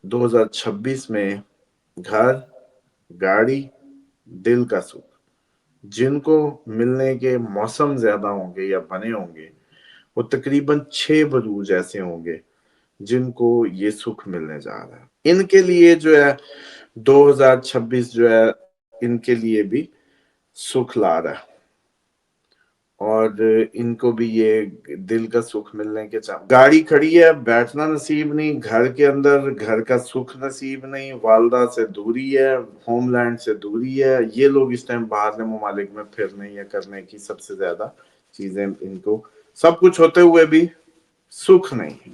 2026 میں گھر، گاڑی، دل کا سکھ جن کو ملنے کے موسم زیادہ ہوں گے یا بنے ہوں گے وہ تقریباً 6 بروج ایسے ہوں گے جن کو یہ سکھ ملنے جا رہا ہے۔ ان کے لیے جو ہے 2026 جو ہے ان کے لیے بھی سکھ لا رہا ہے، اور ان کو بھی یہ دل کا سکھ ملنے کے گاڑی کھڑی ہے، بیٹھنا نصیب نہیں، گھر کے اندر گھر کا سکھ نصیب نہیں، والدہ سے دوری ہے، ہوم لینڈ سے دوری ہے، یہ لوگ اس ٹائم باہر ممالک میں پھرنے یا کرنے کی سب سے زیادہ چیزیں ان کو، سب کچھ ہوتے ہوئے بھی سکھ نہیں۔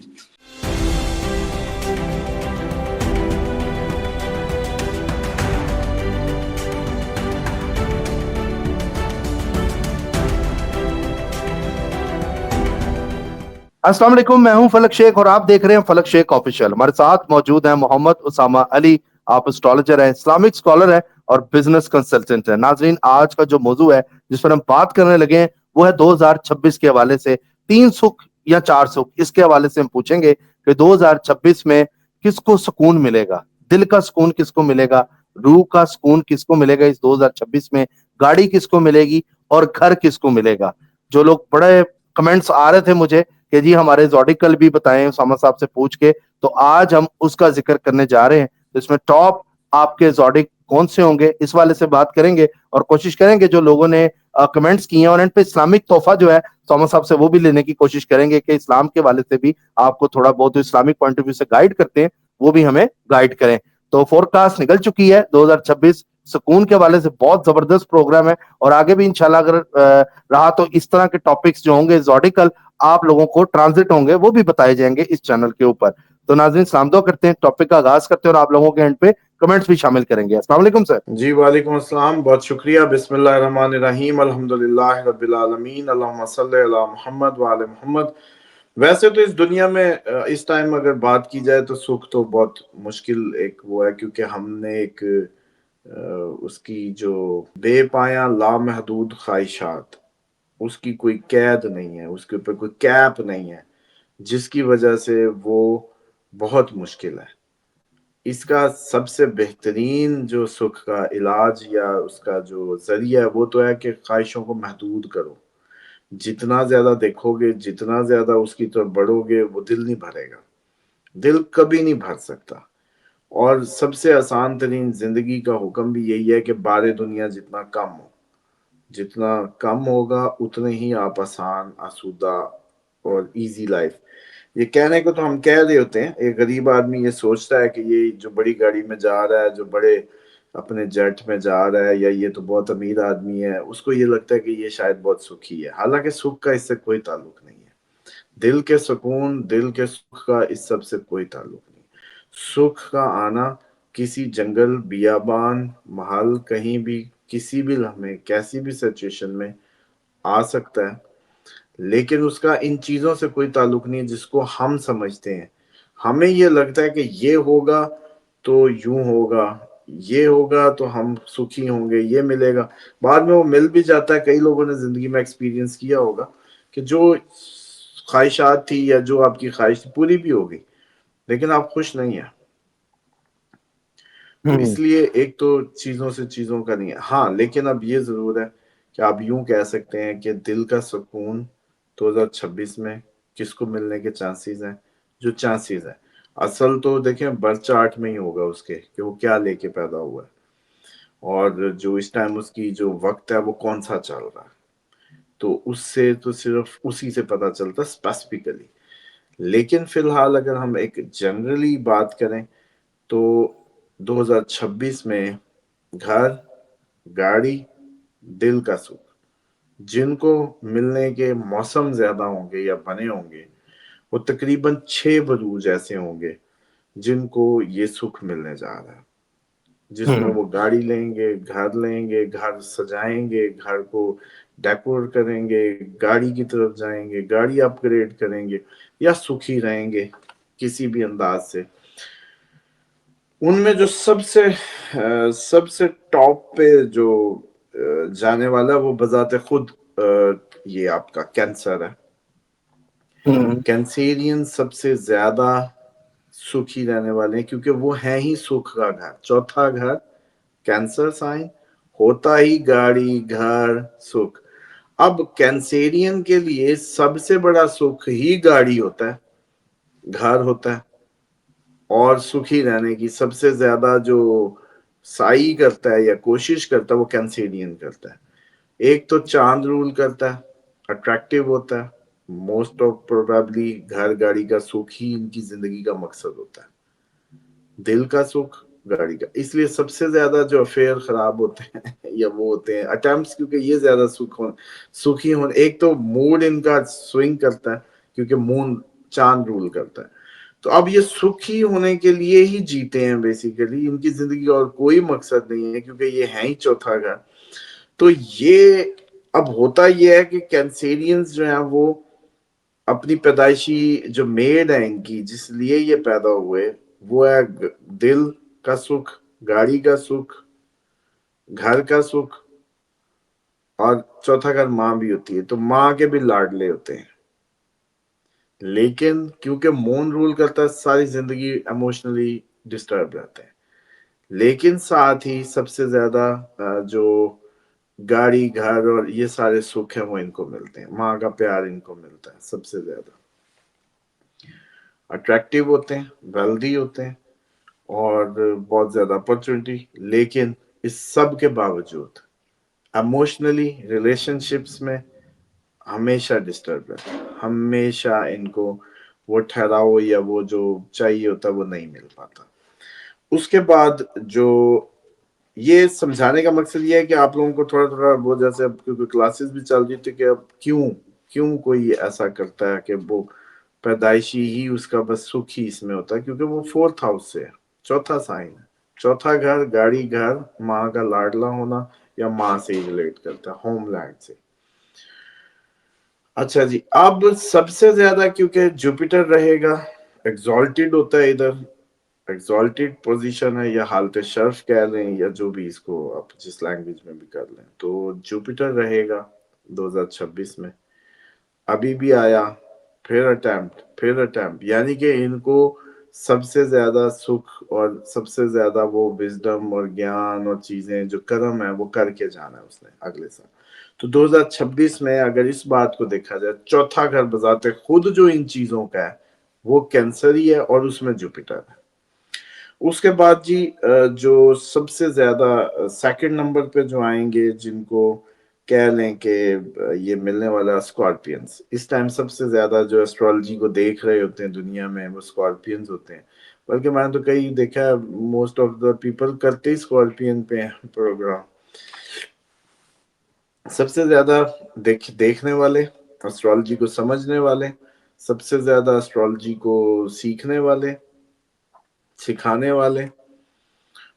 السلام علیکم، میں ہوں فلک شیخ اور آپ دیکھ رہے ہیں فلک شیخ آفیشیل۔ ہمارے ساتھ موجود ہیں محمد اسامہ علی، آپ اسٹرالوجر ہیں، اسلامک اسکالر ہیں اور بزنس کنسلٹنٹ ہیں۔ ناظرین، آج کا جو موضوع ہے جس پر ہم بات کرنے لگے ہیں وہ ہے 2026 کے حوالے سے 3 سکھ یا 4 سکھ، اس کے حوالے سے ہم پوچھیں گے کہ 2026 میں کس کو سکون ملے گا، دل کا سکون کس کو ملے گا، روح کا سکون کس کو ملے گا اس 2026 میں، گاڑی کس کو ملے گی اور گھر کس کو ملے گا۔ جو لوگ بڑے کمنٹس آ رہے تھے مجھے کہ جی ہمارے زوڈیکل بھی بتائیں اسامہ صاحب سے پوچھ کے، تو آج ہم اس کا ذکر کرنے جا رہے ہیں۔ تو اس میں ٹاپ آپ کے زوڈک کون سے ہوں گے اس والے سے بات کریں گے اور کوشش کریں گے جو لوگوں نے کمنٹس کیے ہیں اور ان پہ اسلامک تحفہ جو ہے اسامہ صاحب سے وہ بھی لینے کی کوشش کریں گے کہ اسلام کے والے سے بھی آپ کو تھوڑا بہت اسلامک پوائنٹ آف ویو سے گائیڈ کرتے ہیں، وہ بھی ہمیں گائیڈ کریں۔ تو فور کاسٹ نکل چکی ہے 2026 سکون کے والے سے، بہت زبردست پروگرام ہے اور آگے بھی انشاءاللہ اگر رہا تو اس طرح کے ٹاپکس جو ہوں گے زوڈیکل آپ لوگوں کو ٹرانزٹ ہوں گے وہ بھی بتائے جائیں گے اس چینل کے اوپر۔ تو ناظرین سلام دعا کرتے ہیں، ٹاپک کا آغاز کرتے ہیں اور آپ لوگوں کے اینڈ پہ کمنٹس بھی شامل کریں گے۔ السلام علیکم سر۔ جی وعلیکم السلام، بہت شکریہ۔ بسم اللہ الرحمن الرحیم، الحمدللہ رب العالمین، اللہم صلی علی محمد وعلی محمد۔ ویسے تو اس دنیا میں اس ٹائم اگر بات کی جائے تو سکھ تو بہت مشکل ایک وہ ہے، کیونکہ ہم نے ایک اس کی جو بے پایاں لامحدود خواہشات، اس کی کوئی قید نہیں ہے، اس کے اوپر کوئی کیپ نہیں ہے، جس کی وجہ سے وہ بہت مشکل ہے۔ اس کا سب سے بہترین جو سکھ کا علاج یا اس کا جو ذریعہ ہے وہ تو ہے کہ خواہشوں کو محدود کرو۔ جتنا زیادہ دیکھو گے، جتنا زیادہ اس کی طرف بڑھو گے، وہ دل نہیں بھرے گا، دل کبھی نہیں بھر سکتا۔ اور سب سے آسان ترین زندگی کا حکم بھی یہی ہے کہ بار دنیا جتنا کم ہو، جتنا کم ہوگا اتنے ہی آپ آسان، آسودہ اور ایزی لائف۔ یہ کہنے کو تو ہم کہہ رہے ہوتے ہیں، ایک غریب آدمی یہ سوچتا ہے کہ یہ جو بڑی گاڑی میں جا رہا ہے، جو بڑے اپنے جیٹ میں جا رہا ہے، یا یہ تو بہت امیر آدمی ہے، اس کو یہ لگتا ہے کہ یہ شاید بہت سکھی ہے، حالانکہ سکھ کا اس سے کوئی تعلق نہیں ہے۔ دل کے سکون، دل کے سکھ کا اس سب سے کوئی تعلق نہیں۔ سکھ کا آنا کسی جنگل، بیابان، محل، کہیں بھی، کسی بھی لمحے، کیسی بھی سچویشن میں آ سکتا ہے، لیکن اس کا ان چیزوں سے کوئی تعلق نہیں جس کو ہم سمجھتے ہیں۔ ہمیں یہ لگتا ہے کہ یہ ہوگا تو یوں ہوگا، یہ ہوگا تو ہم سکھی ہوں گے، یہ ملے گا، بعد میں وہ مل بھی جاتا ہے۔ کئی لوگوں نے زندگی میں ایکسپیرینس کیا ہوگا کہ جو خواہشات تھی یا جو آپ کی خواہش تھی پوری بھی ہو گئی، لیکن آپ خوش نہیں ہیں۔ تو اس لیے ایک تو چیزوں سے چیزوں کا نہیں ہے، ہاں، لیکن اب یہ ضرور ہے کہ آپ یوں کہہ سکتے ہیں کہ دل کا سکون 2026 میں کس کو ملنے کے چانسز ہیں، جو چانسز ہیں اصل تو دیکھیں برتھ چارٹ میں ہی ہوگا اس کے کہ وہ کیا لے کے پیدا ہوا ہے، اور جو اس ٹائم اس کی جو وقت ہے وہ کون سا چل رہا ہے، تو اس سے تو صرف اسی سے پتہ چلتا اسپیسیفکلی۔ لیکن فی الحال اگر ہم ایک جنرلی بات کریں تو 2026 میں گھر، گاڑی، دل کا سکھ جن کو ملنے کے موسم زیادہ ہوں گے یا بنے ہوں گے وہ تقریباً 6 بروج ایسے ہوں گے جن کو یہ سکھ ملنے جا رہا ہے، جس میں وہ گاڑی لیں گے، گھر لیں گے، گھر سجائیں گے، گھر کو ڈیکور کریں گے، گاڑی کی طرف جائیں گے، گاڑی اپ گریڈ کریں گے، یا سکھی رہیں گے کسی بھی انداز سے۔ ان میں جو سب سے ٹاپ پہ جو جانے والا وہ بذات خود یہ آپ کا کینسر ہے۔ کینسیرین سب سے زیادہ سکھی رہنے والے ہیں کیونکہ وہ ہیں ہی سکھ کا گھر. چوتھا گھر کینسر سائن ہوتا ہی گاڑی گھر سکھ. اب کینسیرین کے لیے سب سے بڑا سکھ ہی گاڑی ہوتا ہے, گھر ہوتا ہے, اور سکھی رہنے کی سب سے زیادہ جو سائی کرتا ہے یا کوشش کرتا ہے وہ کینسیرین کرتا ہے. ایک تو چاند رول کرتا ہے, اٹریکٹیو ہوتا ہے, موسٹ آف پروبیبلی گھر گاڑی کا سکھ ہی ان کی زندگی کا مقصد ہوتا ہے, دل کا سکھ گاڑی کا. اس لیے سب سے زیادہ جو افیئر خراب ہوتے ہیں یا وہ ہوتے ہیں اٹیمپٹس, کیونکہ یہ زیادہ سکھی ہونے. ایک تو موڈ ان کا سوئنگ کرتا ہے کیونکہ مون چاند رول کرتا ہے. تو اب یہ سکھی ہونے کے لیے ہی جیتے ہیں بیسیکلی, ان کی زندگی اور کوئی مقصد نہیں ہے کیونکہ یہ ہے ہی چوتھا گھر. تو یہ اب ہوتا یہ ہے کہ کینسیرینز جو ہیں وہ اپنی پیدائشی جو میڈ ہے ان کی, جس لیے یہ پیدا ہوئے, وہ ہے دل کا سکھ, گاڑی کا سکھ, گھر کا سکھ, اور چوتھا گھر ماں بھی ہوتی ہے تو ماں کے بھی لاڈلے ہوتے ہیں. لیکن کیونکہ مون رول کرتا ہے ساری زندگی ایموشنلی ڈسٹرب رہتے ہیں. لیکن ساتھ ہی سب سے زیادہ جو گاڑی گھر اور یہ سارے سکھ ہیں وہ ان کو ملتے ہیں, ماں کا پیار ان کو ملتا ہے سب سے زیادہ. اٹریکٹیو ہوتے ہیں, ویلدی ہوتے ہیں, اور بہت زیادہ اپرچونٹی. لیکن اس سب کے باوجود ایموشنلی ریلیشن شپس میں ہمیشہ ڈسٹرب رہتے ہیں, ہمیشہ ان کو وہ ٹھہراؤ یا وہ جو چاہیے ہوتا وہ نہیں مل پاتا. اس کے بعد جو یہ سمجھانے کا مقصد یہ ہے کہ آپ لوگوں کو تھوڑا تھوڑا وہ, جیسے اب کیونکہ کلاسز بھی چل رہی تھی, کہ اب کیوں کوئی ایسا کرتا ہے کہ وہ پیدائشی ہی اس کا بس سکھ ہی اس میں ہوتا ہے, کیونکہ وہ فورتھ ہاؤس سے ہے, چوتھا سائن ہے. چوتھا گھر گاڑی گھر, ماں کا لاڈلا ہونا یا ماں سے ہی ریلیٹ کرتا ہے, ہوم لینڈ سے. اچھا جی, اب سب سے زیادہ کیونکہ جوپیٹر رہے گا, ایگزالٹیڈ ہوتا ہے ادھر, ایگزالٹیڈ پوزیشن ہے یا حالت شرف کہہ لیں یا جو بھی اس کو آپ جس لینگویج میں بھی کر لیں. تو جوپیٹر رہے گا 2026 میں, ابھی بھی آیا, پھر اٹیمپٹ, یعنی کہ ان کو سب سے زیادہ سکھ اور سب سے زیادہ وہ وزڈم اور گیان اور چیزیں جو کرم ہے وہ کر کے جانا ہے اس نے اگلے سال. تو 2026 میں اگر اس بات کو دیکھا جائے, چوتھا گھر بذات خود جو ان چیزوں کا ہے وہ کینسر ہی ہے اور اس میں جوپیٹر ہے. اس کے بعد جی جو سب سے زیادہ سیکنڈ نمبر پہ جو آئیں گے, جن کو کہہ لیں کہ یہ ملنے والا اسکارپینس, اس ٹائم سب سے زیادہ جو ایسٹرالوجی کو دیکھ رہے ہوتے ہیں دنیا میں وہ اسکارپینز ہوتے ہیں. بلکہ میں نے تو کئی دیکھا ہے, موسٹ آف دا پیپل کرتے ہی اسکارپین پہ پروگرام. سب سے زیادہ دیکھنے والے, اسٹرالوجی کو سمجھنے والے, سب سے زیادہ اسٹرالوجی کو سیکھنے والے, سکھانے والے,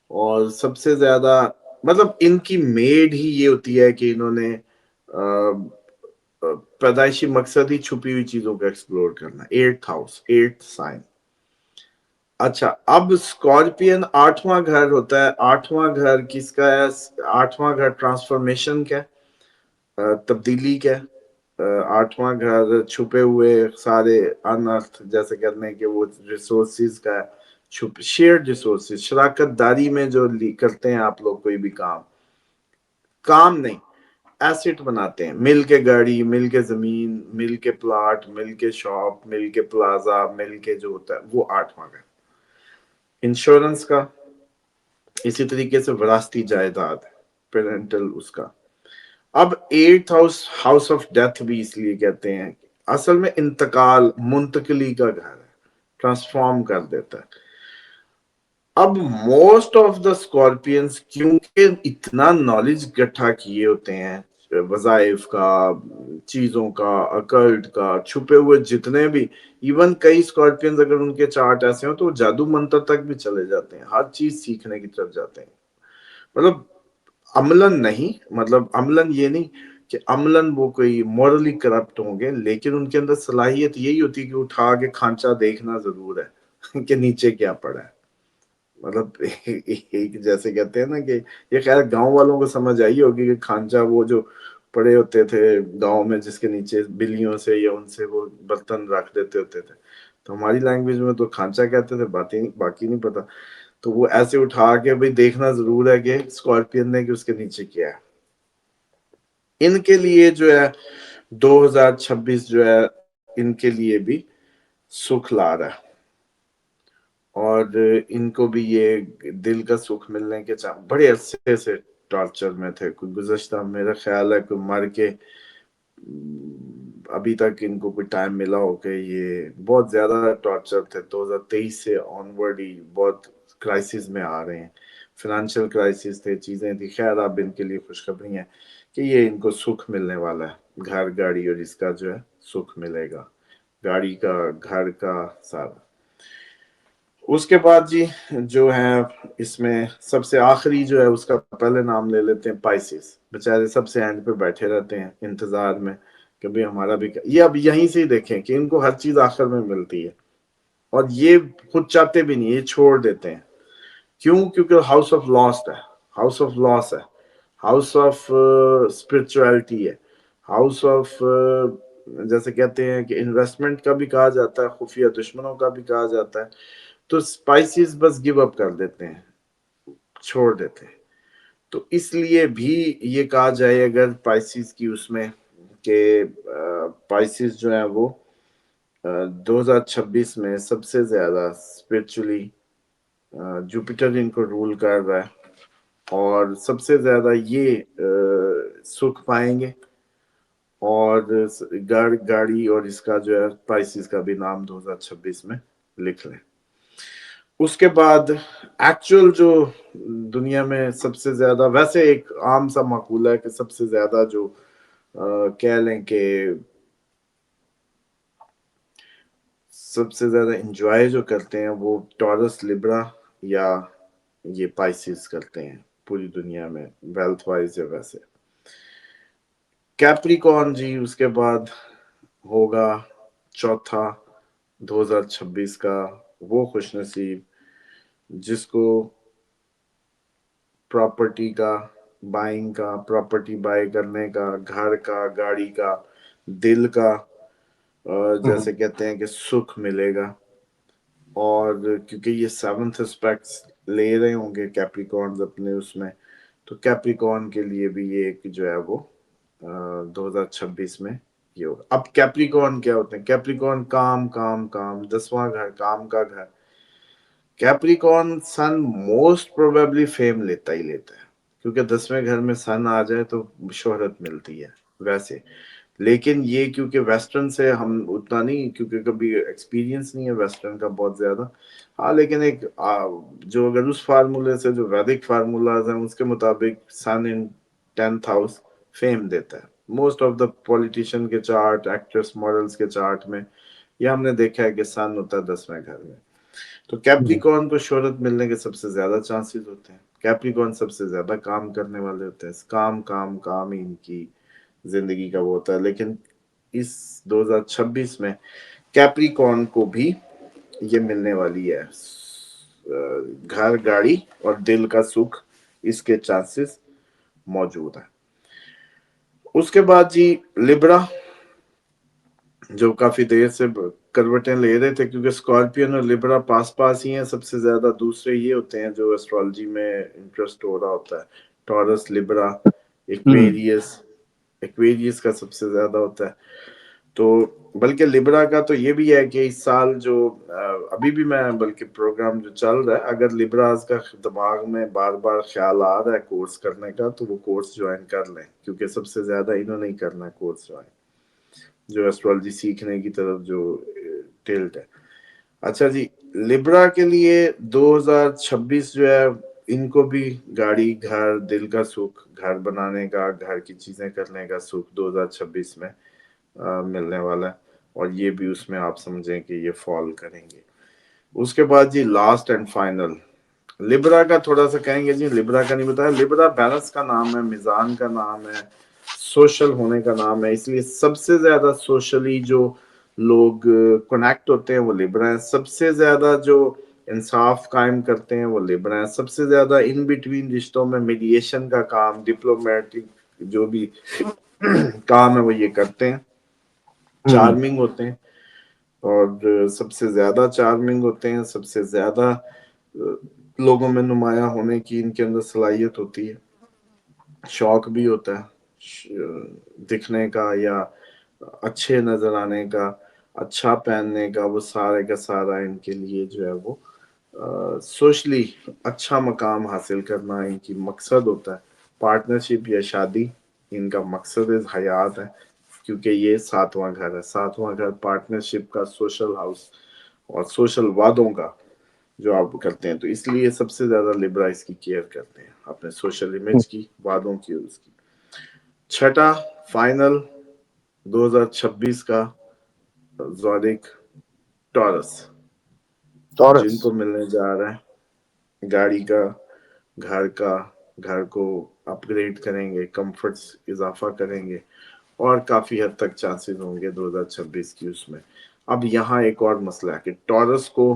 اور سب سے زیادہ مطلب ان کی میڈ ہی یہ ہوتی ہے کہ انہوں نے پیدائشی مقصد ہی چھپی ہوئی چیزوں کو ایکسپلور کرنا. 8th house, 8th sign. اچھا, اب اسکارپین 8واں گھر ہوتا ہے. 8واں گھر کس کا ہے؟ 8واں گھر ٹرانسفارمیشن کا, تبدیلی کا. 8واں گھر چھپے ہوئے سارے انرتھ جیسے کہتے ہیں کہ وہ ریسورسز کا ہے, شیئرڈ ریسورسز, شراکت داری میں جو کرتے ہیں آپ لوگ کوئی بھی کام نہیں, ایسٹ بناتے ہیں, مل کے گاڑی, مل کے زمین, مل کے پلاٹ, مل کے شاپ, مل کے پلازا, مل کے جو ہوتا ہے وہ 8واں گھر. انشورنس کا, اسی طریقے سے وراثتی جائیداد, پیرنٹل اس کا. اب 8th house, house of death بھی اس لیے کہتے ہیں, اصل میں انتقال, منتقلی کا گھر ہے, ٹرانسفارم کر دیتا ہے. اب موسٹ آف دا اسکارپینس کیونکہ اتنا نالج اکٹھا کیے ہوتے ہیں وظائف کا, چیزوں کا, اکلٹ کا, چھپے ہوئے جتنے بھی, ایون کئی اسکارپینز اگر ان کے چارٹ ایسے ہوں تو وہ جادو منتر تک بھی چلے جاتے ہیں, ہر چیز سیکھنے کی طرف جاتے ہیں. مطلب عملاً نہیں, مطلب عملاً یہ نہیں کہ عملاً وہ کوئی مورلی کرپٹ ہوں گے, لیکن ان کے اندر صلاحیت یہی ہوتی ہے کہ اٹھا کے کھانچا دیکھنا ضرور ہے کہ نیچے کیا پڑا ہے. مطلب ایک جیسے کہتے ہیں نا کہ یہ خیر گاؤں والوں کو سمجھ آئی ہوگی کہ کھانچا وہ جو پڑے ہوتے تھے گاؤں میں جس کے نیچے بلیوں سے یا ان سے وہ برتن رکھ دیتے ہوتے تھے. تو ہماری لینگویج میں تو کھانچا کہتے تھے, باتیں باقی نہیں پتا. تو وہ ایسے اٹھا کے بھئی دیکھنا ضرور ہے کہ اسکارپین نے کہ اس کے نیچے کیا ہے. ان کے لیے جو ہے 2026 جو ہے ان کے لیے بھی سکھ لا رہا ہے, اور ان کو بھی یہ دل کا سکھ ملنے کے بڑے عرصے سے ٹارچر میں تھے. کوئی گزشتہ میرا خیال ہے کوئی مر کے ابھی تک ان کو کوئی ٹائم ملا ہو کہ یہ بہت زیادہ ٹارچر تھے. 2023 سے آنورڈ ہی بہت کرائسس میں آ رہے ہیں, فائنینشیل کرائسس تھے, چیزیں تھی. خیر اب ان کے لیے خوشخبری ہے کہ یہ ان کو سکھ ملنے والا ہے, گھر گاڑی اور اس کا جو ہے سکھ ملے گا, گاڑی کا, گھر کا, سارا. اس کے بعد جی جو ہے اس میں سب سے آخری جو ہے اس کا پہلے نام لے لیتے ہیں پائسس. بےچارے سب سے اینڈ پہ بیٹھے رہتے ہیں انتظار میں کہ بھئی ہمارا بھی, یہ اب یہیں سے ہی دیکھیں کہ ان کو ہر چیز آخر میں ملتی ہے, اور یہ خود چاہتے بھی نہیں, یہ چھوڑ دیتے ہیں. کیوں؟ کیونکہ ہاؤس آف لاسٹ ہے, ہاؤس آف لاس ہے, ہاؤس آف اسپرچویلٹی ہے, ہاؤس آف جیسے کہتے ہیں کہ انویسٹمنٹ کا بھی کہا جاتا ہے, خفیہ دشمنوں کا بھی کہا جاتا ہے. تو اسپائسیز بس گیو اپ کر دیتے ہیں, چھوڑ دیتے ہیں. تو اس لیے بھی یہ کہا جائے اگر پائسیز کی اس میں کہ پائسیز جو ہے وہ 2026 میں سب سے زیادہ اسپرچولی جوپیٹر ان کو رول کر رہا ہے, اور سب سے زیادہ یہ سکھ پائیں گے. اور گاڑی اور اس کا جو ہے پائسیز کا بھی نام 2026 میں لکھ لیں. اس کے بعد ایکچوئل جو دنیا میں سب سے زیادہ, ویسے ایک عام سا مقولہ ہے کہ سب سے زیادہ جو کہہ لیں کہ سب سے زیادہ انجوائے جو کرتے ہیں وہ ٹورس لبرا یا یہ پائسیز کرتے ہیں پوری دنیا میں, ویلتھ وائز یا ویسے. کیپریکون جی اس کے بعد ہوگا چوتھا 2026 کا وہ خوش نصیب جس کو پراپرٹی کا, بائنگ کا, پراپرٹی بائی کرنے کا, گھر کا, گاڑی کا, دل کا جیسے کہتے ہیں کہ سکھ ملے گا. اور کیونکہ یہ 7th اسپیکٹس لے رہے ہوں گے کیپریکونز اپنے اس میں, تو کیپریکون کے لیے بھی یہ ایک جو ہے وہ 2026 میں یہ ہوگا. اب کیپریکون کیا ہوتے ہیں؟ کیپریکون کام کام کام, 10واں گھر کام کا گھر. کیپریکون سن موسٹ پروبیبلی فیم لیتا ہی لیتا ہے, کیونکہ 10ویں گھر میں سن آ جائے تو شہرت ملتی ہے ویسے. لیکن یہ کیونکہ ویسٹرن سے ہم اتنا نہیں, کیونکہ کبھی ایکسپیرینس نہیں ہے ویسٹرن کا بہت زیادہ. ہاں لیکن ایک جو اگر اس فارمولے سے جو ویدک فارمولاز ہیں اس کے مطابق سن ان 10th ہاؤس فیم دیتا ہے. موسٹ آف دا پولیٹیشین کے چارٹ, ایکٹریس ماڈلز کے چارٹ میں یہ ہم نے دیکھا ہے کہ سن ہوتا ہے 10ویں گھر میں. تو کیپریکون کو شہرت ملنے کے سب سے زیادہ چانسز ہوتے ہیں. کیپریکون سب سے زیادہ کام کرنے والے ہوتے ہیں, کام کام کام ہی ان کی زندگی کا وہ ہوتا ہے. لیکن اس 2026 میں کیپریکون کو بھی یہ ملنے والی ہے گھر, گاڑی اور دل کا سکھ, اس کے چانسز موجود ہیں. اس کے بعد جی لبرا جو کافی دیر سے کروٹیں لے رہے تھے, کیونکہ اسکارپین اور لبرا پاس پاس ہی ہیں سب سے زیادہ. دوسرے یہ ہوتے ہیں جو ایسٹرالوجی میں انٹرسٹ ہو رہا ہوتا ہے, ٹورس, لبرا, ایکویریس کا سب سے زیادہ ہوتا ہے. تو بلکہ لبرا کا تو یہ بھی ہے کہ اس سال جو ابھی بھی میں بلکہ پروگرام جو چل رہا ہے, اگر لبراز کا دماغ میں بار بار خیال آ رہا ہے کورس کرنے کا تو وہ کورس جوائن کر لیں, کیونکہ سب سے زیادہ انہوں نے ہی کرنا ہے کورس جوائن, جو ایسٹرالوجی سیکھنے کی طرف جو ٹلٹ ہے. اچھا جی, لبرا کے لیے 2026 جو ہے ان کو بھی گاڑی, گھر, دل کا سکھ, گھر بنانے کا, گھر کی چیزیں کرنے کا سکھ 2026 میں ملنے والا ہے. اور یہ بھی اس میں آپ سمجھیں کہ یہ فال کریں گے. اس کے بعد جی لاسٹ اینڈ فائنل لبرا کا تھوڑا سا کہیں گے جی, لبرا کا نہیں بتایا. لبرا بیلنس کا نام ہے, میزان کا نام ہے, سوشل ہونے کا نام ہے, اس لیے سب سے زیادہ سوشلی جو لوگ کنیکٹ ہوتے ہیں وہ لبرا ہیں. سب سے زیادہ جو انصاف قائم کرتے ہیں وہ لبرا ہیں. سب سے زیادہ ان بٹوین رشتوں میں میڈیشن کا کام, ڈپلومیٹک جو بھی کام ہے وہ یہ کرتے ہیں، چارمنگ ہوتے ہیں، اور سب سے زیادہ چارمنگ ہوتے ہیں، سب سے زیادہ لوگوں میں نمایاں ہونے کی ان کے اندر صلاحیت ہوتی ہے، شوق بھی ہوتا ہے دکھنے کا یا اچھے نظر آنے کا، اچھا پہننے کا، وہ سارے کا سارا ان کے لیے جو ہے وہ سوشلی اچھا مقام حاصل کرنا ان کی مقصد ہوتا ہے۔ پارٹنرشپ یا شادی ان کا مقصد حیات ہے، کیونکہ یہ ساتواں گھر ہے، ساتواں گھر پارٹنرشپ کا، سوشل ہاؤس اور سوشل وعدوں کا جو آپ کرتے ہیں، تو اس لیے سب سے زیادہ لیبرا اس کی کیئر کرتے ہیں، اپنے سوشل امیج کی، وعدوں کی، اس کی۔ چھٹا فائنل 2026 کا زوڈک ٹورس، جن کو ملنے جا رہا ہے، گاڑی کا، گھر کو اپ گریڈ کریں گے، کمفرٹس اضافہ کریں گے، اور کافی حد تک چانسز ہوں گے 2026 کی اس میں۔ اب یہاں ایک اور مسئلہ ہے کہ ٹورس کو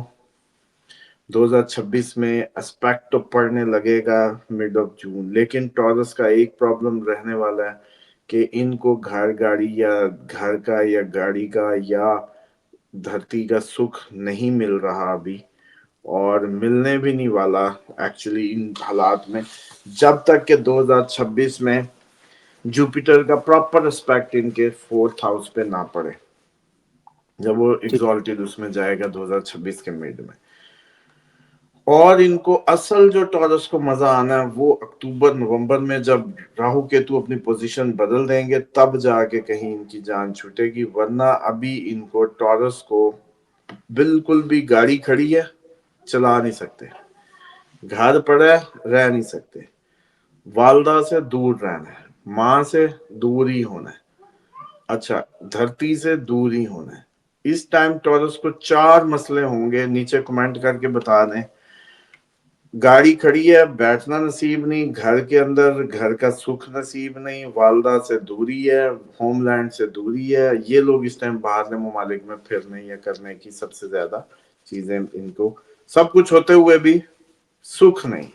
2026 میں اسپیکٹ تو پڑنے لگے گا مڈ آف جون، لیکن ٹورس کا ایک پرابلم رہنے والا ہے کہ ان کو گاڑی یا گھر کا یا گاڑی کا یا دھرتی کا سکھ نہیں مل رہا ابھی، اور ملنے بھی نہیں والا ایکچولی ان حالات میں، جب تک کہ 2026 میں جوپیٹر کا پراپر اسپیکٹ ان کے 4th ہاؤس پہ نہ پڑے، جب وہ ایگزالٹڈ اس میں جائے گا 2026 کے مڈ میں۔ اور ان کو اصل جو ٹورس کو مزہ آنا ہے وہ اکتوبر نومبر میں، جب راہو کیتو اپنی پوزیشن بدل دیں گے، تب جا کے کہیں ان کی جان چھوٹے گی، ورنہ ابھی ان کو ٹورس کو بالکل بھی گاڑی کھڑی ہے چلا نہیں سکتے، گھر پڑا ہے رہ نہیں سکتے، والدہ سے دور رہنا ہے، ماں سے دور ہی ہونا ہے، اچھا دھرتی سے دور ہی ہونا ہے۔ اس ٹائم ٹورس کو 4 مسئلے ہوں گے، نیچے کمنٹ کر کے بتا دیں۔ گاڑی کھڑی ہے، بیٹھنا نصیب نہیں، گھر کے اندر گھر کا سکھ نصیب نہیں، والدہ سے دوری ہے، ہوم لینڈ سے دوری ہے، یہ لوگ اس ٹائم باہر ممالک میں پھرنے یا کرنے کی سب سے زیادہ چیزیں، ان کو سب کچھ ہوتے ہوئے بھی سکھ نہیں۔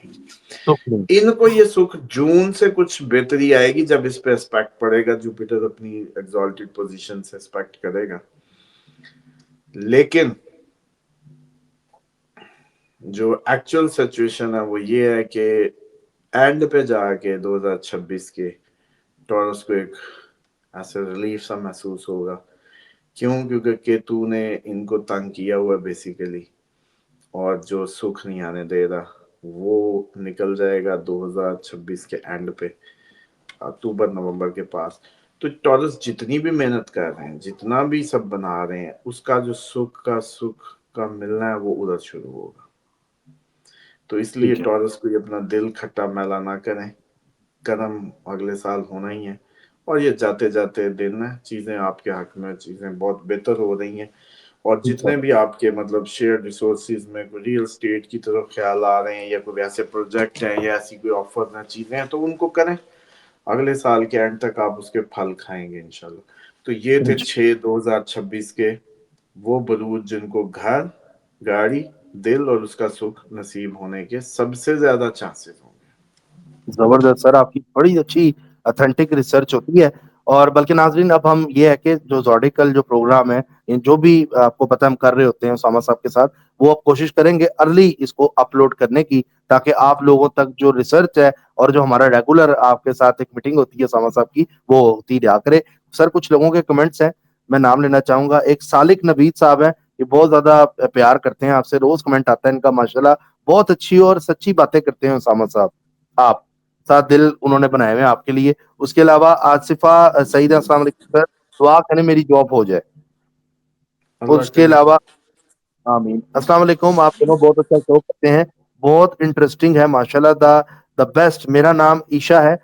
ان کو یہ سکھ جون سے کچھ بہتری آئے گی جب اس پہ اسپیکٹ پڑے گا، جوپیٹر اپنی ایگزالٹڈ پوزیشن سے اسپیکٹ کرے گا، لیکن جو ایکچوئل سچویشن ہے وہ یہ ہے کہ اینڈ پہ جا کے 2026 کے ٹورس کو ایک ایسے ریلیف سا محسوس ہوگا۔ کیوں؟ کیونکہ کیتو نے ان کو تنگ کیا ہوا بیسیکلی، اور جو سکھ نہیں آنے دے رہا وہ نکل جائے گا 2026 کے اینڈ پہ، اکتوبر نومبر کے پاس۔ تو ٹورس جتنی بھی محنت کر رہے ہیں، جتنا بھی سب بنا رہے ہیں، اس کا جو سکھ کا ملنا ہے وہ ادھر شروع ہوگا۔ تو اس لیے ٹورس کو اپنا دل کھٹا میلا نہ کریں، کرم اگلے سال ہونا ہی ہے، اور یہ جاتے جاتے دن ہے، چیزیں آپ کے حق میں چیزیں بہت بہتر ہو رہی ہیں، اور جتنے بھی آپ کے مطلب شیئر ریسورسز میں کوئی ریل اسٹیٹ کی طرف خیال آ رہے ہیں، یا کوئی ایسے پروجیکٹ ہیں یا ایسی کوئی آفر ہیں چیزیں ہیں، تو ان کو کریں، اگلے سال کے اینڈ تک آپ اس کے پھل کھائیں گے انشاءاللہ۔ تو یہ تھے 2026 کے وہ بروج جن کو گھر، گاڑی، دل اور اس کا سکھ نصیب ہونے کے سب سے زیادہ چانسز ہوں گے۔ زبردست سر، آپ کی بڑی اچھی اتھینٹک ریسرچ ہوتی ہے۔ اور بلکہ ناظرین، اب ہم یہ ہے کہ جو زوڈیکل جو پروگرام ہے، جو بھی آپ کو پتہ ہم کر رہے ہوتے ہیں اسامہ صاحب کے ساتھ، وہ اب کوشش کریں گے ارلی اس کو اپلوڈ کرنے کی، تاکہ آپ لوگوں تک جو ریسرچ ہے اور جو ہمارا ریگولر آپ کے ساتھ ایک میٹنگ ہوتی ہے اسامہ صاحب کی، وہ ہوتی رہا کرے۔ سر کچھ لوگوں کے کمنٹس ہیں، میں نام لینا چاہوں گا۔ ایک سالک نبید صاحب ہیں، یہ بہت زیادہ پیار کرتے ہیں آپ سے، روز کمنٹ آتا ہے ان کا، ماشاءاللہ بہت اچھی اور سچی باتیں کرتے ہیں اسامہ صاحب، آپ ساتھ دل انہوں نے بنائے ہوئے ہیں آپ کے لیے۔ اس کے علاوہ آصفہ سعیدہ، السلام علیکم سر، دعا کریں میری جاب ہو جائے۔ اللہ اس کے کرے۔ علاوہ آمین۔ السلام علیکم، آپ دونوں بہت اچھا شو کرتے ہیں، بہت انٹرسٹنگ ہے ماشاءاللہ، دا بیسٹ۔ میرا نام عیشا ہے،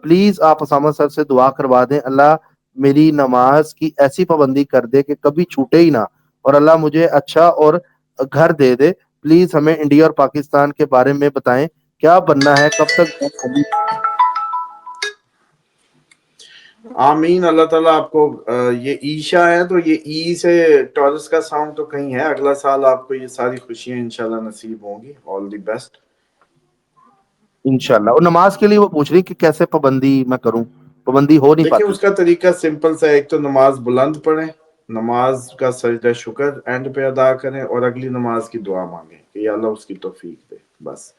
پلیز آپ اسامہ سر سے دعا کروا دیں، اللہ میری نماز کی ایسی پابندی کر دے کہ کبھی چھوٹے ہی نہ، اور اللہ مجھے اچھا اور گھر دے دے۔ پلیز ہمیں انڈیا اور پاکستان کے بارے میں بتائیں، کیا بننا ہے، کب تک؟ آمین۔ اللہ تعالیٰ آپ کو، یہ عیشا ہے تو یہ ای سے ٹورس کا ساؤنڈ تو کہیں ہے، اگلا سال آپ کو یہ ساری خوشیاں انشاءاللہ نصیب ہوں گی۔ آل دی بیسٹ۔ انشاءاللہ۔ اور نماز کے لیے وہ پوچھ رہی کہ کیسے پابندی میں کروں، پابندی ہو نہیں دیکھیں پاتی؟ اس کا طریقہ سمپل سا ہے، ایک تو نماز بلند پڑھیں، نماز کا سجدہ شکر اینڈ پہ ادا کریں، اور اگلی نماز کی دعا مانگیں کہ یا اللہ اس کی توفیق دے بس.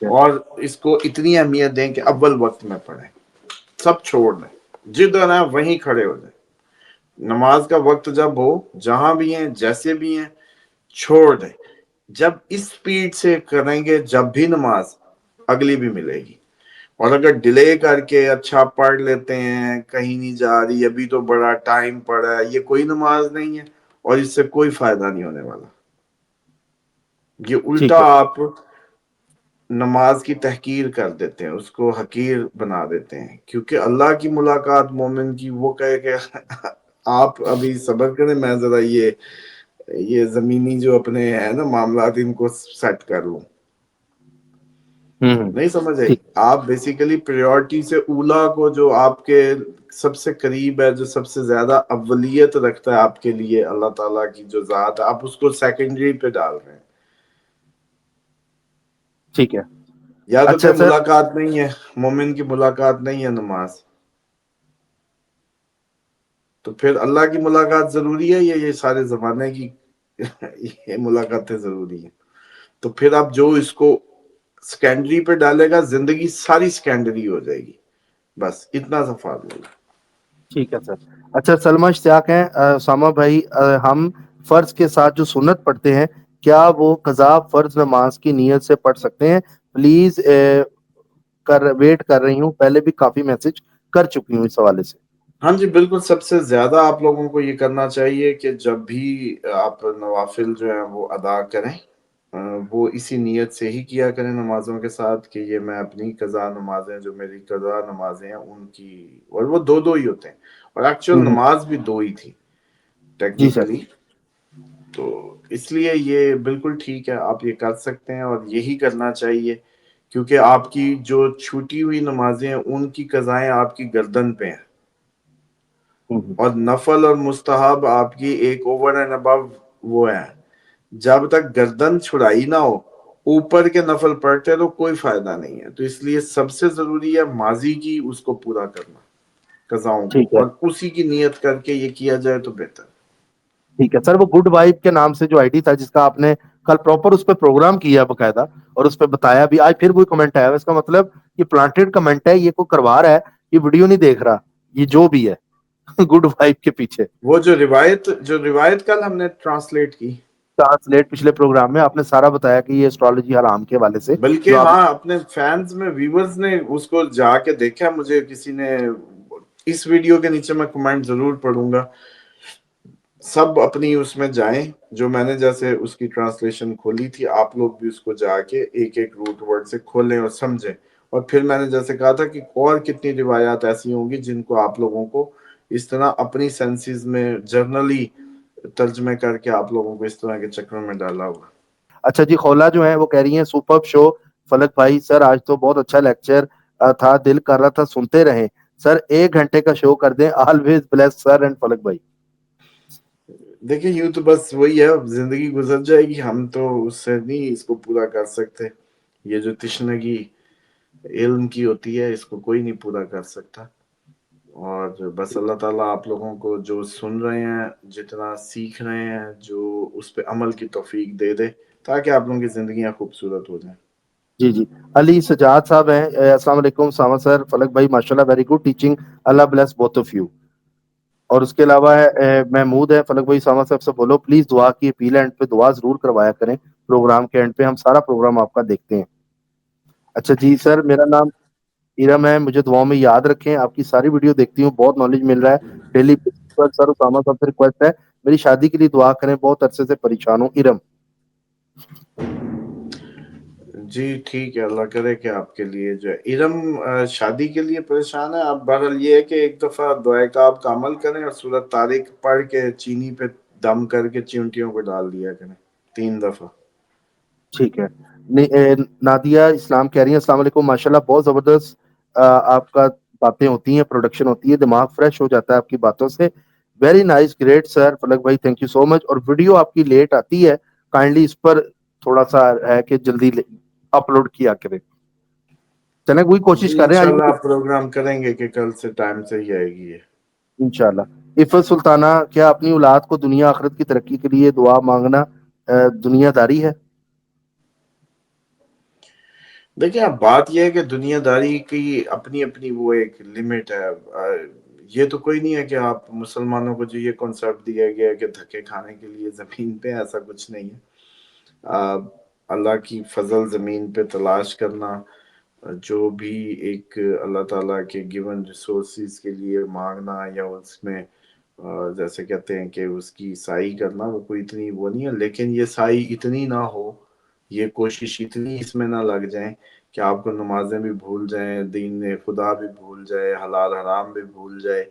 اور اس کو اتنی اہمیت دیں کہ اول وقت میں پڑھیں، سب چھوڑ دیں، جدھر ہیں وہیں کھڑے ہو جائیں. نماز کا وقت جب ہو، جہاں بھی ہیں جیسے بھی ہیں، چھوڑ دیں. جب اس سپیڈ سے کریں گے جب بھی نماز، اگلی بھی ملے گی. اور اگر ڈیلے کر کے اچھا پڑھ لیتے ہیں، کہیں نہیں جا رہی ابھی تو بڑا ٹائم پڑا ہے، یہ کوئی نماز نہیں ہے اور اس سے کوئی فائدہ نہیں ہونے والا. یہ الٹا ٹھیک ہے آپ نماز کی تحقیر کر دیتے ہیں، اس کو حقیر بنا دیتے ہیں. کیونکہ اللہ کی ملاقات مومن کی، وہ کہے کہ آپ ابھی صبر کریں، میں ذرا یہ زمینی جو اپنے ہیں نا معاملات ان کو سیٹ کر لوں. نہیں سمجھ آئی؟ ٹھیک آپ بیسیکلی پریورٹی سے اولا کو، جو آپ کے سب سے قریب ہے، جو سب سے زیادہ اولیت رکھتا ہے آپ کے لیے، اللہ تعالیٰ کی جو ذات ہے، آپ اس کو سیکنڈری پہ ڈال رہے ہیں. ٹھیک ہے. یاد اچھا رکھیں سر، ملاقات نہیں ہے، مومن کی ملاقات نہیں ہے نماز. تو پھر اللہ کی ملاقات ضروری ہے یا یہ سارے زمانے کی یہ ملاقاتیں ضروری ہیں؟ تو پھر آپ جو اس کو سیکنڈری پہ ڈالے گا، زندگی ساری سیکنڈری ہو جائے گی. بس اتنا سا فارمولا. ٹھیک ہے سر. اچھا سلمہ اشتیاق ہیں، اسامہ بھائی، ہم فرض کے ساتھ جو سنت پڑھتے ہیں، کیا وہ قضا فرض نماز کی نیت سے پڑھ سکتے ہیں؟ پلیز ویٹ کر رہی ہوں، پہلے بھی کافی میسج کر چکی ہوں اس حوالے سے. ہاں جی بالکل، سب سے زیادہ آپ لوگوں کو یہ کرنا چاہیے کہ جب بھی آپ نوافل جو ہیں وہ ادا کریں، وہ اسی نیت سے ہی کیا کریں نمازوں کے ساتھ کہ یہ میں اپنی قضا نمازیں، جو میری قضا نمازیں ہیں ان کی، اور وہ دو دو ہی ہوتے ہیں، اور ایکچوئل ہوں، نماز بھی دو ہی تھی جی سر. ٹیکنیکلی. تو اس لیے یہ بالکل ٹھیک ہے، آپ یہ کر سکتے ہیں اور یہی کرنا چاہیے. کیونکہ آپ کی جو چھوٹی ہوئی نمازیں ہیں ان کی قضائیں آپ کی گردن پہ ہیں، اور نفل اور مستحب آپ کی ایک اوور اینڈ ابو وہ ہے. جب تک گردن چھڑائی نہ ہو، اوپر کے نفل پڑھتے تو کوئی فائدہ نہیں ہے. تو اس لیے سب سے ضروری ہے ماضی کی اس کو پورا کرنا، قضاؤں کو، ٹھیک ہے اور اسی کی نیت کر کے یہ کیا جائے تو بہتر. ٹھیک ہے سر. وہ گڈ وائب کے نام سے جو آئی ڈی تھا، جس کا آپ نے کل پراپر اس پہ پروگرام کیا باقاعدہ، اور اس پہ بتایا بھی، آج پھر کوئی کمنٹ آیا، اس کا مطلب یہ پلانٹیڈ کمنٹ ہے، یہ کوئی کروا رہا ہے، یہ ویڈیو نہیں دیکھ رہا، یہ جو بھی ہے گڈ وائب کے پیچھے. وہ جو روایت کل ہم نے ٹرانسلیٹ کی، ٹرانسلیٹ پچھلے پروگرام میں آپ نے سارا بتایا کہ یہ اسٹرالوجی حرام کے حوالے سے بلکہ جو آپ. ہاں اپنے فینز میں ویورز نے اس کو جا کے دیکھا. مجھے کسی نے اس ویڈیو کے نیچے، میں کمنٹ ضرور پڑھوں گا، سب اپنی اس میں جائیں، جو میں نے جیسے اس کی ٹرانسلیشن کھولی تھی، آپ لوگ بھی اس کو جا کے ایک ایک روٹ ورڈ سے کھولیں اور سمجھیں. اور پھر میں نے جیسے کہا تھا کہ اور کتنی روایات ایسی ہوں گی جن کو آپ لوگوں کو اس طرح اپنی سینسز میں جرنلی ترجمے کر کے آپ لوگوں کو اس طرح کے چکروں میں ڈالا ہوگا. اچھا جی، خولا جو ہیں وہ کہہ رہی ہیں سپر شو فلک بھائی. سر آج تو بہت اچھا لیکچر تھا، دل کر رہا تھا سنتے رہیں. سر 1 گھنٹے کا شو کر دیں. آلویز بلیس سر اینڈ فلک بھائی. دیکھیں یوں تو بس وہی ہے، زندگی گزر جائے گی، ہم تو اس سے نہیں اس کو پورا کر سکتے. یہ جو تشنگی علم کی ہوتی ہے، اس کو کوئی نہیں پورا کر سکتا. اور بس اللہ تعالیٰ آپ لوگوں کو جو سن رہے ہیں، جتنا سیکھ رہے ہیں، جو اس پہ عمل کی توفیق دے دے، تاکہ آپ لوگوں کی زندگیاں خوبصورت ہو جائیں. جی جی. علی سجاد صاحب ہیں، السلام علیکم ساما سر، فلک بھائی ماشاءاللہ very good teaching, Allah bless both of you. اور اس کے علاوہ ہے محمود ہے. فلک بھائی ساما صاحب سے بولو پلیز دعا کی اپیل ہے، اینڈ پہ دعا ضرور کروایا کریں پروگرام کے اینڈ پہ، ہم سارا پروگرام آپ کا دیکھتے ہیں. اچھا جی سر، میرا نام ارم ہے، مجھے دعاؤں میں یاد رکھیں، آپ کی ساری ویڈیو دیکھتی ہوں، بہت نالج مل رہا ہے ڈیلی بیسس پر. سر اسامہ صاحب سے ریکویسٹ ہے میری شادی کے لیے دعا کریں، بہت عرصے سے پریشان ہوں. ارم. جی ٹھیک ہے، اللہ کرے کہ آپ کے لیے جو ہے ارم شادی کے لیے پریشان ہے. آپ بہرحال یہ ہے کہ ایک دفعہ دعائے کا آپ کا عمل کریں اور سورۃ طارق پڑھ کے چینی پہ دم کر کے چیونٹیوں کو ڈال دیا کریں 3 دفعہ. ٹھیک ہے. نادیہ اسلام کہہ رہی ہیں السلام علیکم، ماشاءاللہ بہت زبردست آپ کا باتیں ہوتی ہیں، پروڈکشن ہوتی ہے، دماغ فریش ہو جاتا ہے آپ کی باتوں سے. ویری نائس، گریٹ سر فلک بھائی، تھینک یو سو مچ. اور ویڈیو آپ کی لیٹ آتی ہے، کائنڈلی اس پر تھوڑا سا ہے کہ جلدی اپلوڈ کیا کریں. چلیں وہی کوشش جی کر رہے ہیں انشاءاللہ آج آپ پروگرام کریں گے کہ کل سے ٹائم سے ہی آئے گی یہ. انشاءاللہ. عفت سلطانہ، کیا اپنی اولاد کو دنیا آخرت کی ترقی کے لیے دعا مانگنا دنیا داری ہے؟ دیکھیں اب بات یہ ہے کہ دنیا داری کی اپنی اپنی وہ ایک لمٹ ہے. یہ تو کوئی نہیں ہے کہ آپ مسلمانوں کو جو یہ کنسپٹ دیا گیا ہے کہ دھکے کھانے کے لیے زمین پہ، ایسا کچھ نہیں ہے. اللہ کی فضل زمین پہ تلاش کرنا، جو بھی ایک اللہ تعالیٰ کے گیون ریسورسز کے لیے مانگنا، یا اس میں جیسے کہتے ہیں کہ اس کی سائی کرنا، وہ کوئی اتنی وہ نہیں ہے. لیکن یہ سائی اتنی نہ ہو، یہ کوشش اتنی اس میں نہ لگ جائیں کہ آپ کو نمازیں بھی بھول جائیں، دین خدا بھی بھول جائے، حلال حرام بھی بھول جائے.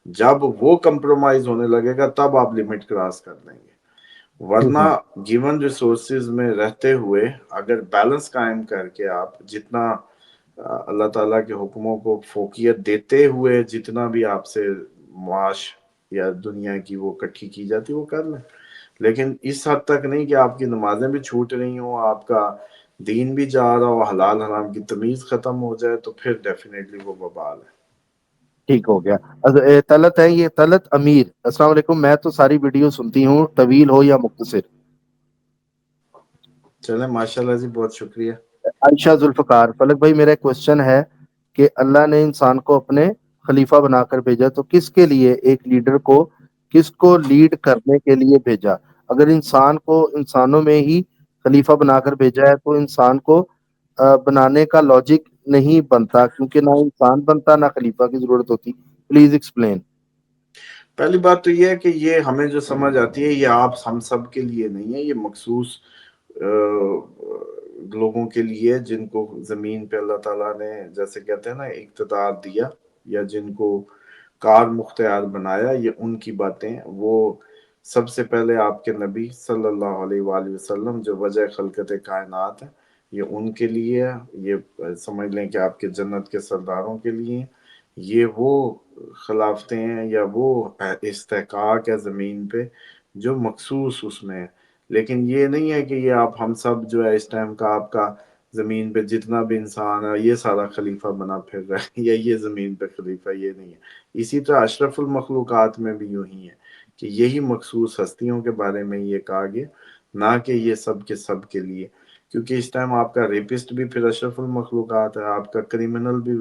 جب وہ کمپرومائز ہونے لگے گا تب آپ لمٹ کراس کر دیں گے. ورنہ گیون ریسورسز میں رہتے ہوئے اگر بیلنس قائم کر کے آپ جتنا اللہ تعالیٰ کے حکموں کو فوقیت دیتے ہوئے جتنا بھی آپ سے معاش یا دنیا کی وہ اکٹھی کی جاتی وہ کر لیں. لیکن اس حد تک نہیں کہ آپ کی نمازیں بھی چھوٹ رہی ہوں، آپ کا دین بھی جا رہا ہو، حلال حرام کی تمیز ختم ہو جائے، تو پھر ڈیفینیٹلی وہ وبال ہے. ٹھیک ہو گیا. طلت ہے یہ، طلت امیر. السلام علیکم، میں تو ساری ویڈیو سنتی ہوں، طویل ہو یا مختصر. چلیں ماشاءاللہ جی، بہت شکریہ. عائشہ ذوالفقار. فلک بھائی میرا ایک کوشچن ہے کہ اللہ نے انسان کو اپنے خلیفہ بنا کر بھیجا، تو کس کے لیے ایک لیڈر کو کس کو لیڈ کرنے کے لیے بھیجا؟ اگر انسان کو انسانوں میں ہی خلیفہ بنا کر بھیجا ہے تو انسان کو بنانے کا لاجک نہیں بنتا، کیونکہ نہ انسان بنتا نہ خلیفہ کی ضرورت ہوتی. Please explain. پہلی بات تو یہ ہے کہ یہ ہمیں جو سمجھ آتی ہے یہ آپ ہم سب کے لیے نہیں ہے، یہ مخصوص لوگوں کے لیے جن کو زمین پہ اللہ تعالیٰ نے جیسے کہتے ہیں نا اقتدار دیا، یا جن کو کار مختار بنایا، یہ ان کی باتیں. وہ سب سے پہلے آپ کے نبی صلی اللہ علیہ وآلہ وسلم جو وجہ خلقت کائنات ہے، یہ ان کے لیے، یہ سمجھ لیں کہ آپ کے جنت کے سرداروں کے لیے. یہ وہ خلافتیں ہیں یا وہ استحقاق ہے زمین پہ جو مخصوص اس میں ہے. لیکن یہ نہیں ہے کہ یہ آپ ہم سب جو ہے اس ٹائم کا آپ کا زمین پہ جتنا بھی انسان ہے یہ سارا خلیفہ بنا پھر رہا ہے، یا یہ زمین پہ خلیفہ، یہ نہیں ہے. اسی طرح اشرف المخلوقات میں بھی یوں ہی ہے کہ یہی مخصوص ہستیوں کے بارے میں یہ کہا گیا، نہ کہ یہ سب کے سب کے لیے. کیونکہ اس ٹائم آپ کا ریپسٹ بھی پھر اشرف المخلوقات ہے، آپ کا کرمنل بھی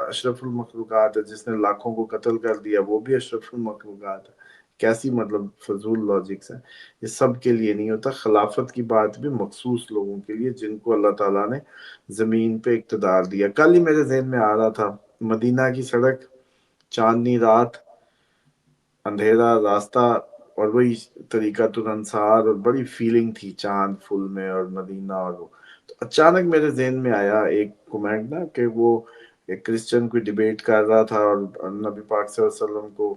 اشرف المخلوقات ہے، جس نے لاکھوں کو قتل کر دیا وہ بھی اشرف المخلوقات ہے. کیسی مطلب فضول لاجکس ہیں. یہ سب کے لیے نہیں ہوتا. خلافت کی بات بھی مخصوص لوگوں کے لیے جن کو اللہ تعالیٰ نے زمین پہ اقتدار دیا. کل ہی میرے ذہن میں آ رہا تھا، مدینہ کی سڑک، چاندنی رات، اندھیرا راستہ، اور وہی طریقہ الانصار، اور بڑی فیلنگ تھی چاند فل میں اور مدینہ. اور وہ تو اچانک میرے ذہن میں آیا ایک کومنٹ نا کہ وہ ایک کرسچن کوئی ڈیبیٹ کر رہا تھا اور نبی پاک صلی اللہ علیہ وسلم کو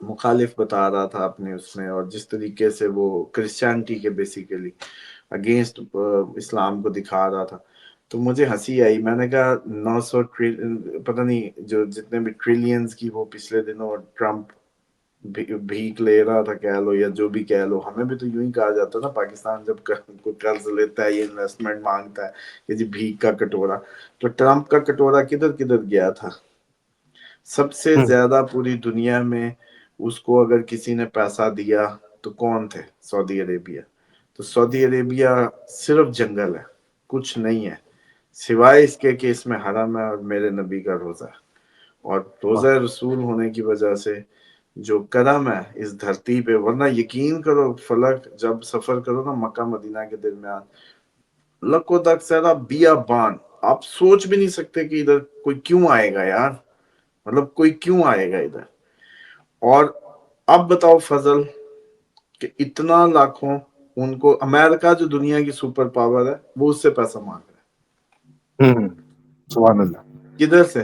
مخالف بتا رہا تھا اپنے اس میں، اور جس طریقے سے وہ کرسچینٹی کے بیسیکلی اگینسٹ اسلام کو دکھا رہا تھا. تو مجھے ہنسی آئی. میں نے کہا 900 پتہ نہیں جو جتنے بھی ٹریلینز کی وہ پچھلے دنوں ٹرمپ بھیک لے رہا تھا کہہ لو، یا جو بھی کہہ لو. ہمیں بھی تو یوں ہی کہا جاتا نا، پاکستان جب کوئی قرض لیتا ہے یا انویسٹمنٹ مانگتا ہے کہ جی بھیک کا کٹورا. تو ٹرمپ کا کٹورا کدھر کدھر گیا تھا؟ سب سے زیادہ پوری دنیا میں اس کو اگر کسی نے پیسہ دیا تو کون تھے؟ سعودی عربیہ. تو سعودی عربیہ صرف جنگل ہے، کچھ نہیں ہے سوائے اس کے کہ اس میں حرم ہے اور میرے نبی کا روزہ ہے. اور روزہ رسول ہونے کی وجہ سے جو کرم ہے اس دھرتی پہ. ورنہ یقین کرو فلک، جب سفر کرو نا مکہ مدینہ کے درمیان، لکو تک سیرا بیابان، آپ سوچ بھی نہیں سکتے کہ ادھر کوئی کیوں آئے گا یار، مطلب کوئی کیوں آئے گا ادھر. اور اب بتاؤ فضل کہ اتنا لاکھوں، ان کو امریکہ جو دنیا کی سپر پاور ہے وہ اس سے پیسہ مانگ رہا ہے. سبحان اللہ. کدھر سے؟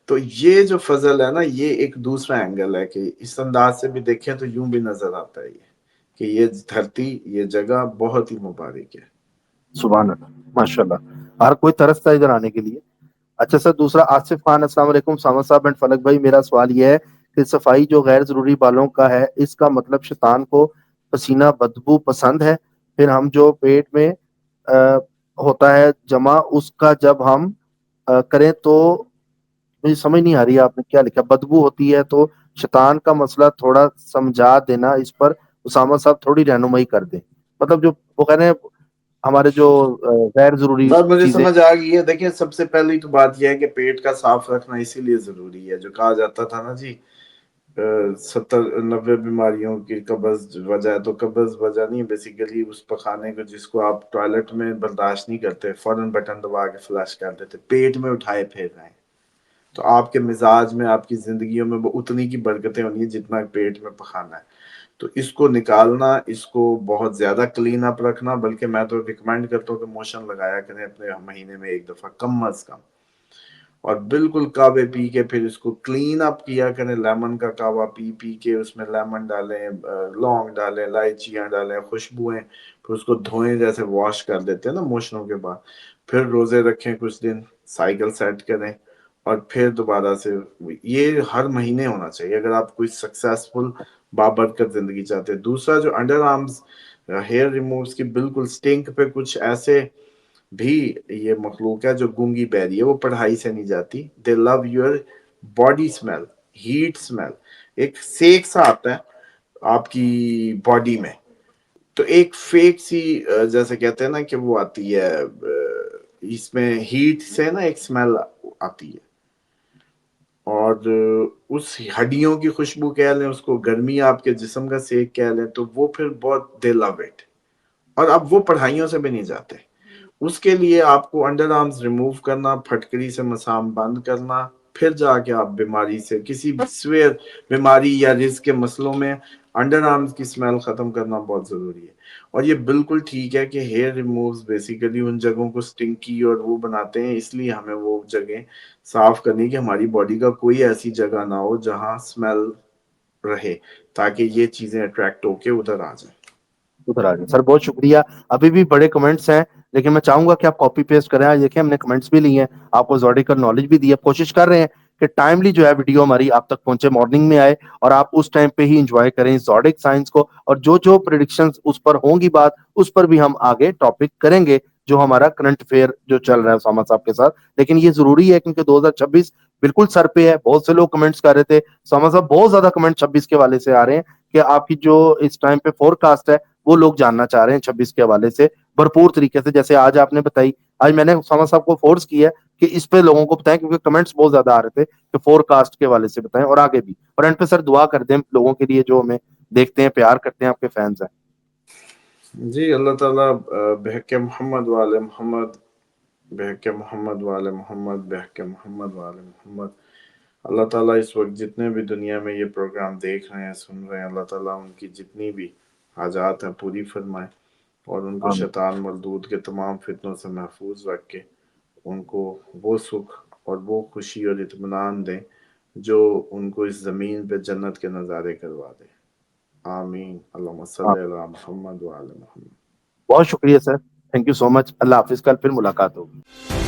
تو یہ جو فضل ہے نا، یہ ایک دوسرا اینگل ہے کہ اس انداز سے بھی دیکھیں تو یوں بھی نظر آتا ہے یہ کہ یہ دھرتی، یہ جگہ بہت ہی مبارک ہے. سبحان اللہ، ماشاء اللہ. ہر کوئی ترستا ہے ادھر آنے کے لیے. اچھا سر، دوسرا آصف خان. السلام علیکم سامد صاحب اینڈ فلک بھائی. میرا سوال یہ ہے کہ صفائی جو غیر ضروری بالوں کا ہے، اس کا مطلب شیطان کو پسینہ بدبو پسند ہے، پھر ہم جو پیٹ میں ہوتا ہے جمع، اس کا جب ہم کریں تو مجھے سمجھ نہیں آ رہی ہے آپ نے کیا لکھا. بدبو ہوتی ہے تو شیطان کا مسئلہ تھوڑا سمجھا دینا, اس پر اسامہ صاحب تھوڑی رہنمائی کر دیں. مطلب جو وہ کہہ رہے ہیں ہمارے جو غیر ضروری بات مجھے چیزیں. سمجھ آ گئی ہے. دیکھیں سب سے پہلی تو بات یہ ہے کہ پیٹ کا صاف رکھنا اسی لیے ضروری ہے, جو کہا جاتا تھا نا جی 70-90 بیماریوں کی قبض وجہ ہے, تو قبض وجہ نہیں, بیسیکلی اس پخانے کو جس کو آپ ٹوائلٹ میں برداشت نہیں کرتے فوراً بٹن دبا کے فلش کر دیتے, پیٹ میں اٹھائے پھیر رہے ہیں. تو آپ کے مزاج میں آپ کی زندگیوں میں وہ اتنی کی برکتیں ہونی ہیں جتنا پیٹ میں پخانا ہے. تو اس کو نکالنا, اس کو بہت زیادہ کلین اپ رکھنا, بلکہ میں تو ریکمینڈ کرتا ہوں کہ موشن لگایا کریں اپنے مہینے میں ایک دفعہ کم از کم, اور بالکل کعوے پی کے پھر اس کو کلین اپ کیا کریں. لیمن کا کعوہ پی پی کے اس میں لیمن ڈالیں, لونگ ڈالیں, الائچیاں ڈالیں, خوشبوئیں, پھر اس کو دھوئیں جیسے واش کر دیتے ہیں نا موشنوں کے بعد. پھر روزے رکھیں کچھ دن, سائیکل سیٹ کریں, اور پھر دوبارہ سے. یہ ہر مہینے ہونا چاہیے اگر آپ کوئی سکسیسفل بابرکت زندگی چاہتے ہیں. دوسرا جو انڈر آرمز ہیئر ریمووز کی بالکل سٹنک پہ کچھ ایسے بھی یہ مخلوق ہے جو گونگی بہری ہے, وہ پڑھائی سے نہیں جاتی. دے لو your body smell, hate smell, ایک سیک سا آتا ہے آپ کی باڈی میں, تو ایک فیک سی جیسے کہتے ہیں نا کہ وہ آتی ہے, اس میں ہیٹ سے نا ایک اسمیل آتی ہے, اور اس ہڈیوں کی خوشبو کہہ لیں, اس کو گرمی آپ کے جسم کا سیک کہہ لیں, تو وہ پھر بہت دے لو اٹ. اور اب وہ پڑھائیوں سے بھی نہیں جاتے. اس کے لیے آپ کو انڈر آرمز ریموو کرنا, پھٹکری سے مسام بند کرنا, پھر جا کے آپ بیماری سے کسی سویئر بیماری یا رزق کے مسئلوں میں انڈر آرمز کی سمیل ختم کرنا بہت ضروری ہے. اور یہ بالکل ٹھیک ہے کہ ہیئر ریمووز بیسیکلی ان جگہوں کو سٹنکی اور وہ بناتے ہیں, اس لیے ہمیں وہ جگہیں صاف کرنی کہ ہماری باڈی کا کوئی ایسی جگہ نہ ہو جہاں سمیل رہے, تاکہ یہ چیزیں اٹریکٹ ہو کے ادھر آ جائیں. ادھر آ جائیں. سر بہت شکریہ. ابھی بھی بڑے کمنٹس ہیں, لیکن میں چاہوں گا کہ آپ کاپی پیسٹ کریں. آج دیکھیں ہم نے کمنٹس بھی لیے ہیں, آپ کو زوڈیکل نالج بھی دی ہے. کوشش کر رہے ہیں کہ ٹائملی جو ہے ویڈیو ہماری آپ تک پہنچے, مارننگ میں آئے اور آپ اس ٹائم پہ ہی انجوائے کریں زوڈک سائنس کو, اور جو پریڈکشنز اس پر ہوں گی بات, اس پر بھی ہم آگے ٹاپک کریں گے جو ہمارا کرنٹ افیئر جو چل رہا ہے اسامہ صاحب کے ساتھ. لیکن یہ ضروری ہے کیونکہ 2026 بالکل سر پہ ہے. بہت سے لوگ کمنٹس کر رہے تھے اسامہ صاحب, بہت زیادہ کمنٹ 26 کے والے سے آ رہے ہیں کہ آپ کی جو اس ٹائم پہ فور کاسٹ ہے وہ لوگ جاننا چاہ رہے ہیں 26 کے حوالے سے بھرپور طریقے سے, جیسے آج آپ نے بتائی. آج میں نے اسامہ صاحب کو فورس کیا کہ اس پہ لوگوں کو بتائیں, کیونکہ کمنٹس بہت زیادہ آ رہے تھے کہ فور کاسٹ کے حوالے سے بتائیں, اور آگے بھی. اور اینڈ پہ سر دعا کر دیں لوگوں کے لیے جو ہمیں دیکھتے ہیں, پیار کرتے ہیں, آپ کے فینس ہیں. جی اللہ تعالیٰ بحق محمد والے محمد, بحق محمد والے محمد, بحق محمد والے محمد, اللہ تعالیٰ اس وقت جتنے بھی دنیا میں یہ پروگرام دیکھ رہے ہیں, سن رہے ہیں, اللہ تعالیٰ ان کی جتنی بھی حاجات ہیں پوری فرمائے, اور ان کو آمین. شیطان مردود کے تمام فتنوں سے محفوظ رکھ کے ان کو وہ سکھ اور وہ خوشی اور اطمینان دیں جو ان کو اس زمین پہ جنت کے نظارے کروا دے. آمین. اللہم صلی علی محمد وعلی محمد. بہت شکریہ سر, تھینک یو سو مچ. اللہ حافظ, کل پھر ملاقات ہوگی.